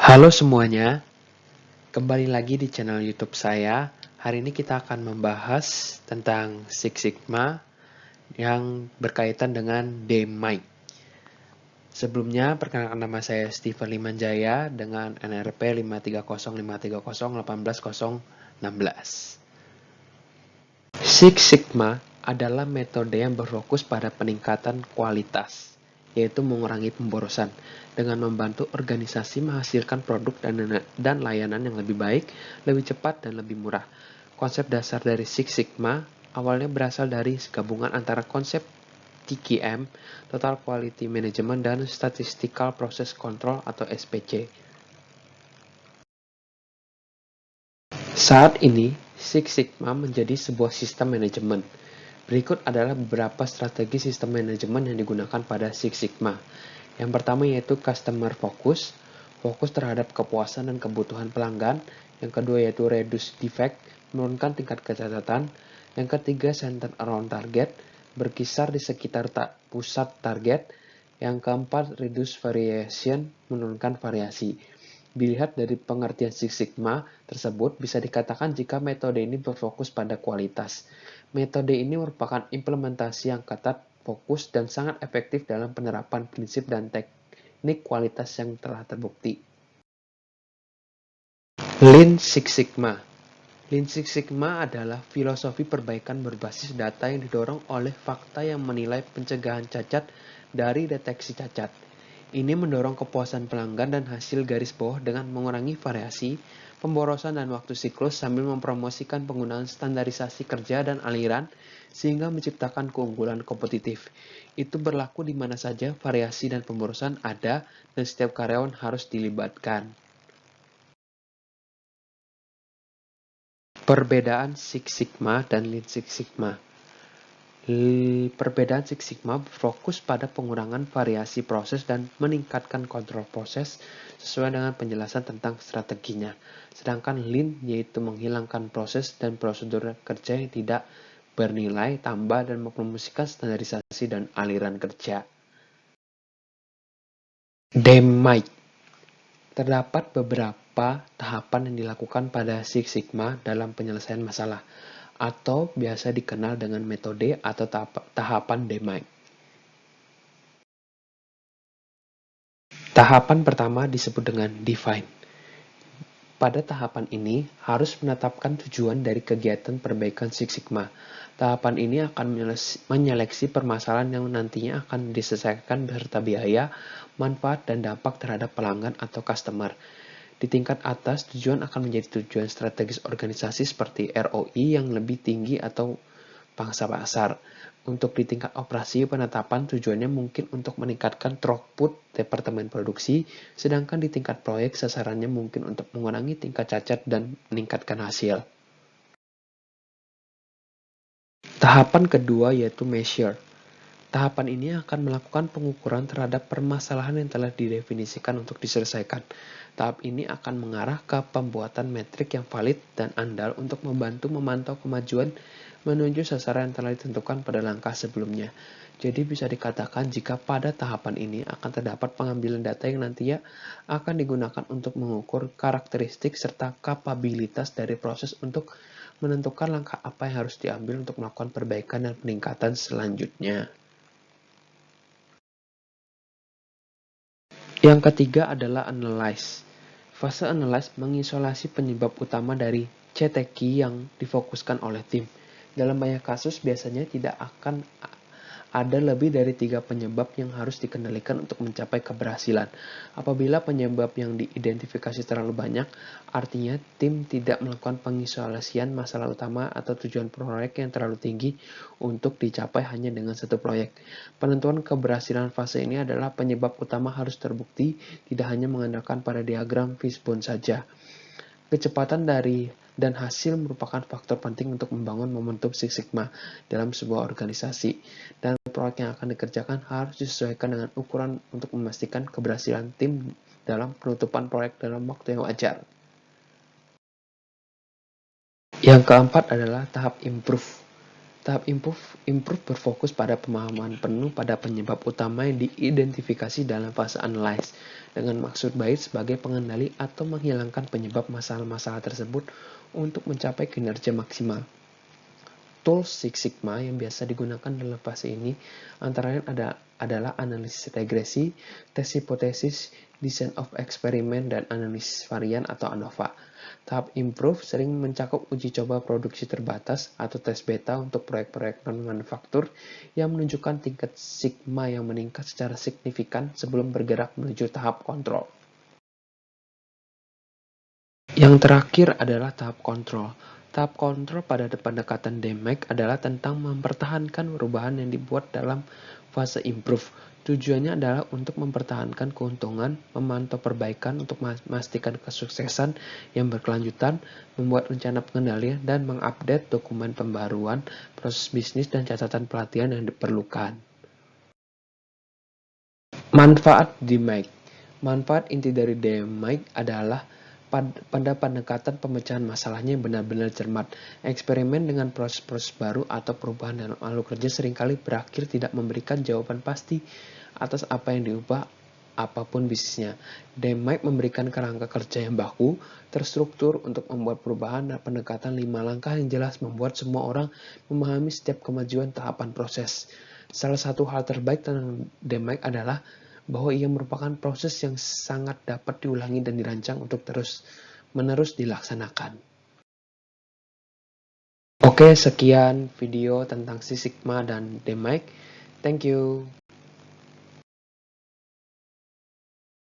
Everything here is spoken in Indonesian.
Halo semuanya, kembali lagi di channel YouTube saya. Hari ini kita akan membahas tentang Six Sigma yang berkaitan dengan DMAIC. Sebelumnya, perkenalkan nama saya Steven Limanjaya dengan NRP 53053018016. Six Sigma adalah metode yang berfokus pada peningkatan kualitas, yaitu mengurangi pemborosan, dengan membantu organisasi menghasilkan produk dan layanan yang lebih baik, lebih cepat, dan lebih murah. Konsep dasar dari Six Sigma awalnya berasal dari gabungan antara konsep TQM, Total Quality Management, dan Statistical Process Control atau SPC. Saat ini, Six Sigma menjadi sebuah sistem manajemen. Berikut adalah beberapa strategi sistem manajemen yang digunakan pada Six Sigma. Yang pertama yaitu Customer Focus, fokus terhadap kepuasan dan kebutuhan pelanggan. Yang kedua yaitu Reduce Defect, menurunkan tingkat kecacatan. Yang ketiga Center Around Target, berkisar di sekitar pusat target. Yang keempat Reduce Variation, menurunkan variasi. Dilihat dari pengertian Six Sigma tersebut, bisa dikatakan jika metode ini berfokus pada kualitas. Metode ini merupakan implementasi yang ketat, fokus, dan sangat efektif dalam penerapan prinsip dan teknik kualitas yang telah terbukti. Lean Six Sigma. Lean Six Sigma adalah filosofi perbaikan berbasis data yang didorong oleh fakta yang menilai pencegahan cacat dari deteksi cacat. Ini mendorong kepuasan pelanggan dan hasil garis bawah dengan mengurangi variasi, pemborosan, dan waktu siklus sambil mempromosikan penggunaan standarisasi kerja dan aliran sehingga menciptakan keunggulan kompetitif. Itu berlaku di mana saja variasi dan pemborosan ada dan setiap karyawan harus dilibatkan. Perbedaan Six Sigma dan Lean Six Sigma. Perbedaan Six Sigma berfokus pada pengurangan variasi proses dan meningkatkan kontrol proses sesuai dengan penjelasan tentang strateginya. Sedangkan Lean yaitu menghilangkan proses dan prosedur kerja yang tidak bernilai tambah dan mempromosikan standarisasi dan aliran kerja. DMAIC. Terdapat beberapa tahapan yang dilakukan pada Six Sigma dalam penyelesaian masalah, atau biasa dikenal dengan metode atau tahapan DMAIC. Tahapan pertama disebut dengan Define. Pada tahapan ini, harus menetapkan tujuan dari kegiatan perbaikan Six Sigma. Tahapan ini akan menyeleksi permasalahan yang nantinya akan diselesaikan beserta biaya, manfaat, dan dampak terhadap pelanggan atau customer. Di tingkat atas, tujuan akan menjadi tujuan strategis organisasi seperti ROI yang lebih tinggi atau pangsa pasar. Untuk di tingkat operasi, penetapan tujuannya mungkin untuk meningkatkan throughput departemen produksi, sedangkan di tingkat proyek sasarannya mungkin untuk mengurangi tingkat cacat dan meningkatkan hasil. Tahapan kedua yaitu measure. Tahapan ini akan melakukan pengukuran terhadap permasalahan yang telah didefinisikan untuk diselesaikan. Tahap ini akan mengarah ke pembuatan metrik yang valid dan andal untuk membantu memantau kemajuan menuju sasaran yang telah ditentukan pada langkah sebelumnya. Jadi bisa dikatakan jika pada tahapan ini akan terdapat pengambilan data yang nantinya akan digunakan untuk mengukur karakteristik serta kapabilitas dari proses untuk menentukan langkah apa yang harus diambil untuk melakukan perbaikan dan peningkatan selanjutnya. Yang ketiga adalah analyze. Fase analyze mengisolasi penyebab utama dari CTQ yang difokuskan oleh tim. Dalam banyak kasus biasanya tidak akan ada lebih dari 3 penyebab yang harus dikendalikan untuk mencapai keberhasilan. Apabila penyebab yang diidentifikasi terlalu banyak, artinya tim tidak melakukan pengisolasian masalah utama atau tujuan proyek yang terlalu tinggi untuk dicapai hanya dengan satu proyek. Penentuan keberhasilan fase ini adalah penyebab utama harus terbukti, tidak hanya mengandalkan pada diagram fishbone saja. Kecepatan dan hasil merupakan faktor penting untuk membangun momentum Six Sigma dalam sebuah organisasi, dan proyek yang akan dikerjakan harus disesuaikan dengan ukuran untuk memastikan keberhasilan tim dalam penutupan proyek dalam waktu yang wajar. Yang keempat adalah tahap improve. Tahap improve berfokus pada pemahaman penuh pada penyebab utama yang diidentifikasi dalam fase analyze, dengan maksud baik sebagai pengendali atau menghilangkan penyebab masalah-masalah tersebut untuk mencapai kinerja maksimal. Tools Six Sigma yang biasa digunakan dalam fase ini antara lain adalah analisis regresi, tes hipotesis, design of experiment, dan analisis varian atau ANOVA. Tahap improve sering mencakup uji coba produksi terbatas atau tes beta untuk proyek-proyek non-manufaktur yang menunjukkan tingkat sigma yang meningkat secara signifikan sebelum bergerak menuju tahap kontrol. Yang terakhir adalah tahap kontrol. Tahap kontrol pada pendekatan DMAIC adalah tentang mempertahankan perubahan yang dibuat dalam fase improve. Tujuannya adalah untuk mempertahankan keuntungan, memantau perbaikan untuk memastikan kesuksesan yang berkelanjutan, membuat rencana pengendalian, dan mengupdate dokumen pembaruan, proses bisnis, dan catatan pelatihan yang diperlukan. Manfaat DMAIC. Manfaat inti dari DMAIC adalah pada pendekatan pemecahan masalahnya yang benar-benar cermat. Eksperimen dengan proses-proses baru atau perubahan dalam alur kerja seringkali berakhir tidak memberikan jawaban pasti atas apa yang diubah apapun bisnisnya. DMAIC memberikan kerangka kerja yang baku, terstruktur untuk membuat perubahan dan pendekatan 5 langkah yang jelas membuat semua orang memahami setiap kemajuan tahapan proses. Salah satu hal terbaik tentang DMAIC adalah bahwa ia merupakan proses yang sangat dapat diulangi dan dirancang untuk terus-menerus dilaksanakan. Oke, sekian video tentang Six Sigma dan DMAIC. Thank you.